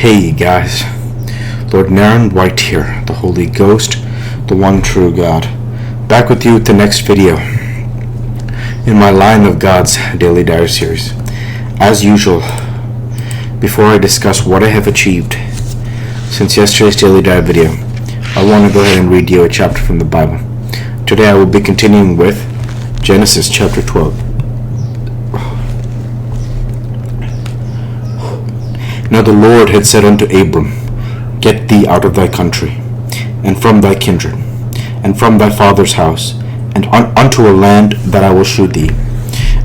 Hey guys, Lord Naren White here, the Holy Ghost, the one true God, back with you with the next video in my Line of God's Daily Diary series. As usual, before I discuss what I have achieved since yesterday's Daily Diary video, I want to go ahead and read you a chapter from the Bible. Today I will be continuing with Genesis chapter 12. Now the Lord had said unto Abram, Get thee out of thy country, and from thy kindred, and from thy father's house, and unto a land that I will shew thee.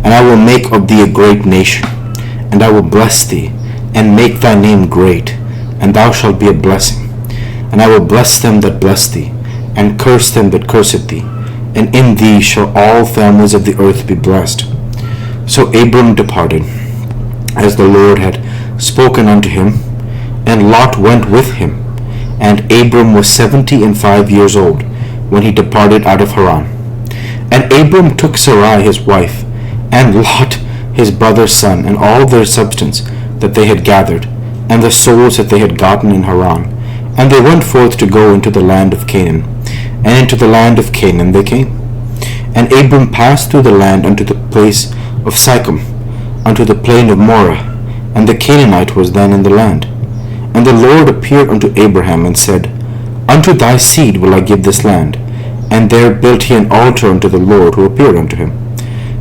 And I will make of thee a great nation, and I will bless thee, and make thy name great, and thou shalt be a blessing. And I will bless them that bless thee, and curse them that curseth thee, and in thee shall all families of the earth be blessed. So Abram departed, as the Lord had spoken unto him, and Lot went with him. And Abram was 75 years old when he departed out of Haran. And Abram took Sarai his wife, and Lot his brother's son, and all their substance that they had gathered, and the souls that they had gotten in Haran. And they went forth to go into the land of Canaan. And into the land of Canaan they came. And Abram passed through the land unto the place of Sychem, unto the plain of Moreh, and the Canaanite was then in the land. And the Lord appeared unto Abraham, and said, Unto thy seed will I give this land. And there built he an altar unto the Lord who appeared unto him.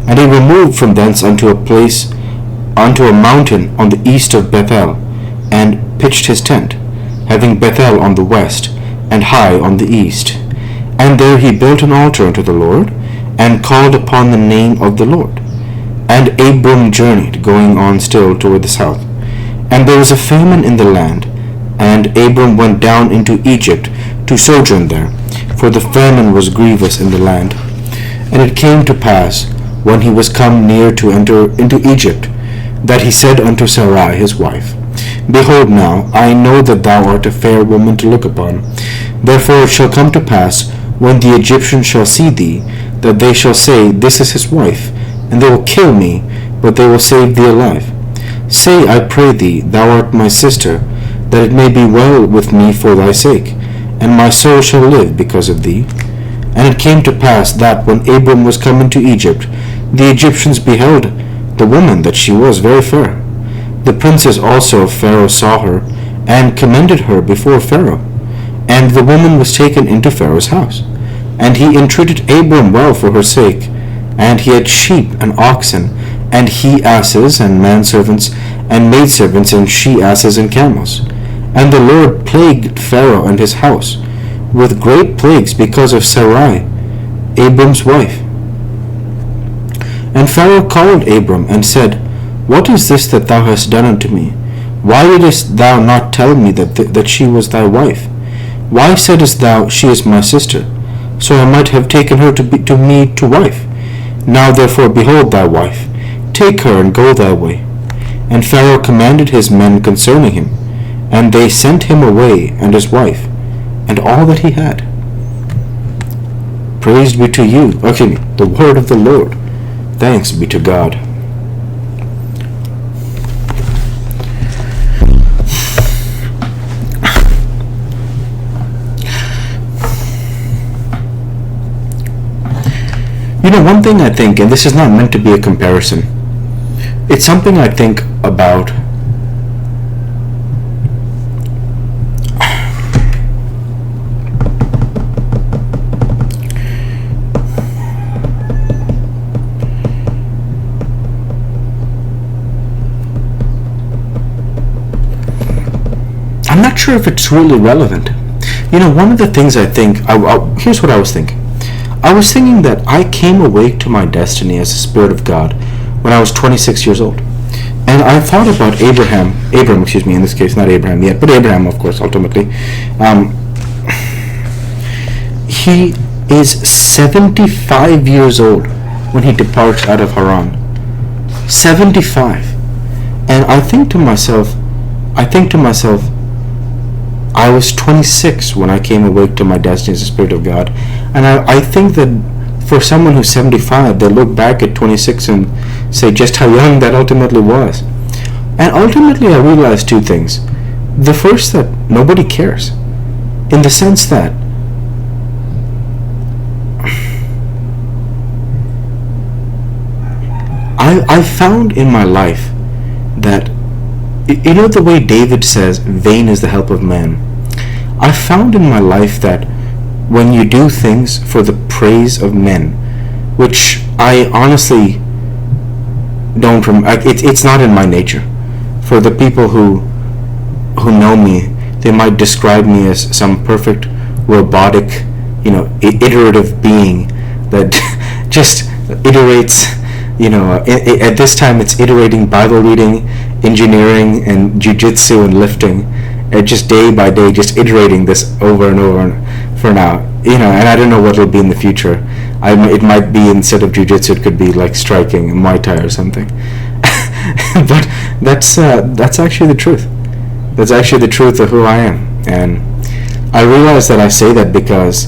And he removed from thence unto a mountain on the east of Bethel, and pitched his tent, having Bethel on the west, and Hai on the east. And there he built an altar unto the Lord, and called upon the name of the Lord. And Abram journeyed, going on still toward the south. And there was a famine in the land, and Abram went down into Egypt to sojourn there, for the famine was grievous in the land. And it came to pass, when he was come near to enter into Egypt, that he said unto Sarai his wife, Behold now, I know that thou art a fair woman to look upon. Therefore it shall come to pass, when the Egyptians shall see thee, that they shall say, This is his wife, and they will kill me, but they will save thee alive. Say, I pray thee, thou art my sister, that it may be well with me for thy sake, and my soul shall live because of thee. And it came to pass that, when Abram was come into Egypt, the Egyptians beheld the woman that she was very fair. The princes also of Pharaoh saw her, and commended her before Pharaoh. And the woman was taken into Pharaoh's house. And he entreated Abram well for her sake. And he had sheep and oxen, and he-asses, and manservants, and maidservants, and she-asses, and camels. And the Lord plagued Pharaoh and his house with great plagues because of Sarai, Abram's wife. And Pharaoh called Abram, and said, What is this that thou hast done unto me? Why didst thou not tell me that she was thy wife? Why saidst thou, She is my sister? So I might have taken her to me to wife. Now therefore behold thy wife, take her and go thy way. And Pharaoh commanded his men concerning him, and they sent him away, and his wife, and all that he had. Praise be to you, the word of the Lord. Thanks be to God. One thing I think, and this is not meant to be a comparison, it's something I think about. I'm not sure if it's really relevant. One of the things I think, here's what I was thinking. I was thinking that I came awake to my destiny as the Spirit of God when I was 26 years old. And I thought about Abram, in this case, not Abraham yet, but Abraham, of course, ultimately. He is 75 years old when he departs out of Haran. 75. And I think to myself, I was 26 when I came awake to my destiny as the Spirit of God. And I think that for someone who's 75, they'll look back at 26 and say just how young that ultimately was. And ultimately I realized two things. the first that nobody cares, in the sense that I found in my life that, you know, the way David says, vain is the help of man. I found in my life that when you do things for the praise of men, which I honestly don't it's not in my nature. For the people who know me, they might describe me as some perfect robotic, iterative being that just iterates. At this time it's iterating Bible reading, engineering, and jiu-jitsu and lifting, and just day by day, just iterating this over and over for now. And I don't know what it'll be in the future. It might be, instead of jiu-jitsu, it could be like striking, Muay Thai or something. But that's actually the truth. That's actually the truth of who I am. And I realize that I say that because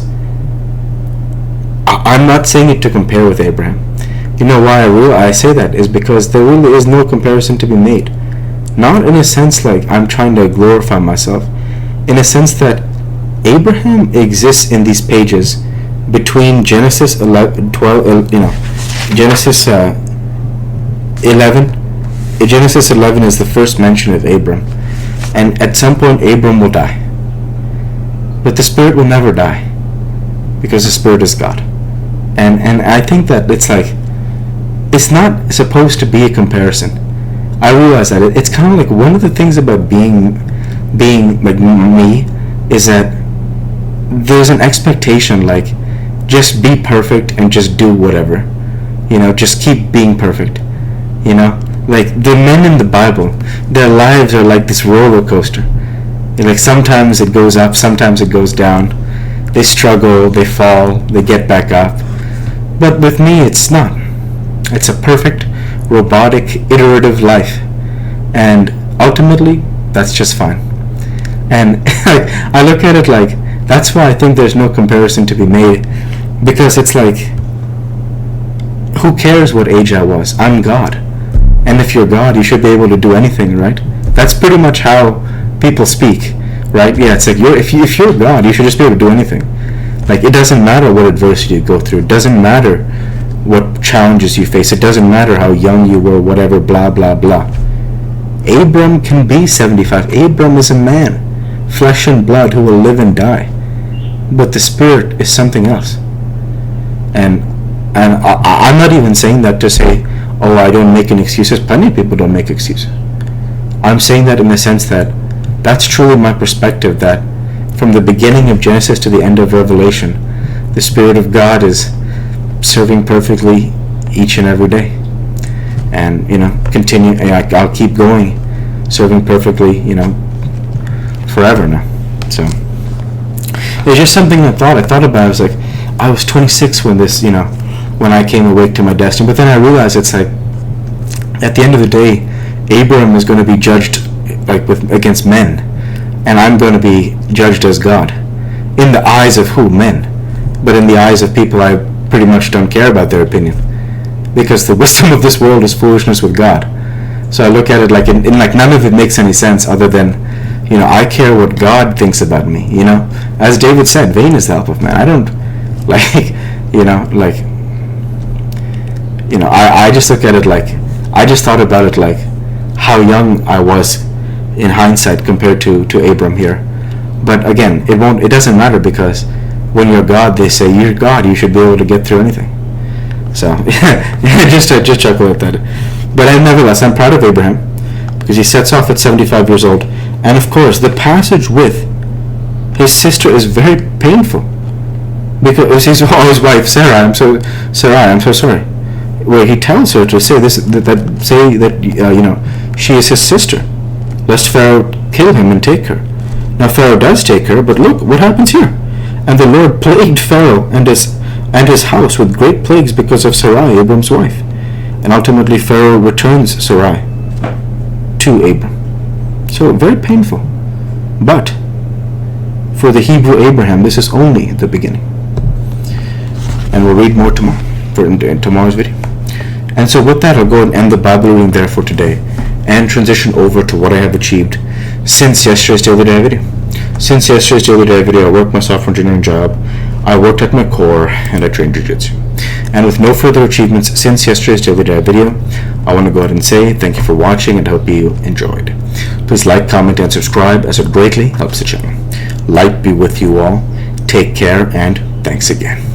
I'm not saying it to compare with Abraham. You know why I say that is because there really is no comparison to be made. Not in a sense like I'm trying to glorify myself, in a sense that Abraham exists in these pages between Genesis 11, 12, Genesis 11. Genesis 11 is the first mention of Abram, and at some point Abram will die. But the Spirit will never die, because the Spirit is God. And I think that it's not supposed to be a comparison. I realize that it's kind of like one of the things about being like me is that there's an expectation, like, just be perfect and just do whatever, just keep being perfect, like the men in the Bible, their lives are like this roller coaster. Like sometimes it goes up, sometimes it goes down. They struggle, they fall, they get back up. But with me, it's not. It's a perfect, robotic, iterative life, and ultimately, that's just fine. And I look at it like, that's why I think there's no comparison to be made, because it's like, who cares what age I was? I'm God. And if you're God, you should be able to do anything, right? That's pretty much how people speak, right? Yeah, it's like, if you're God, you should just be able to do anything. Like, it doesn't matter what adversity you go through. It doesn't matter what challenges you face. It doesn't matter how young you were, whatever, blah, blah, blah. Abram can be 75. Abram is a man, flesh and blood, who will live and die. But the Spirit is something else. And I'm not even saying that to say, oh, I don't make any excuses. Plenty of people don't make excuses. I'm saying that in the sense that that's truly my perspective, that from the beginning of Genesis to the end of Revelation, the Spirit of God is serving perfectly each and every day. And, continue, I'll keep going, serving perfectly, forever now. So, it's just something I thought about. I was like, I was 26 when this, when I came awake to my destiny. But then I realized it's like, at the end of the day, Abram is going to be judged against men, and I'm going to be judged as God, in the eyes of who? Men. But in the eyes of people, I pretty much don't care about their opinion, because the wisdom of this world is foolishness with God. So I look at it like in like none of it makes any sense other than, I care what God thinks about me. As David said, vain is the help of man. I don't I just look at it like, I just thought about it like how young I was in hindsight compared to Abram here. But again, it doesn't matter, because when you're God, they say you're God, you should be able to get through anything. So just chuckle at that. But nevertheless, I'm proud of Abraham, because he sets off at 75 years old. And of course, the passage with his sister is very painful, because his wife Sarai, I'm so sorry, where he tells her to say this, that she is his sister, lest Pharaoh kill him and take her. Now Pharaoh does take her, but look what happens here. And the Lord plagued Pharaoh and his house with great plagues because of Sarai, Abram's wife. And ultimately Pharaoh returns Sarai to Abram. So very painful. But for the Hebrew Abraham, this is only the beginning. And we'll read more tomorrow, in tomorrow's video. And so with that, I'll go and end the Bible reading there for today, and transition over to what I have achieved Since yesterday's daily dive video. Since yesterday's daily dive video, I worked my software engineering job, I worked at my core, and I trained jiu-jitsu. And with no further achievements since yesterday's daily dive video, I want to go ahead and say thank you for watching and hope you enjoyed. Please like, comment, and subscribe as it greatly helps the channel. Light be with you all. Take care and thanks again.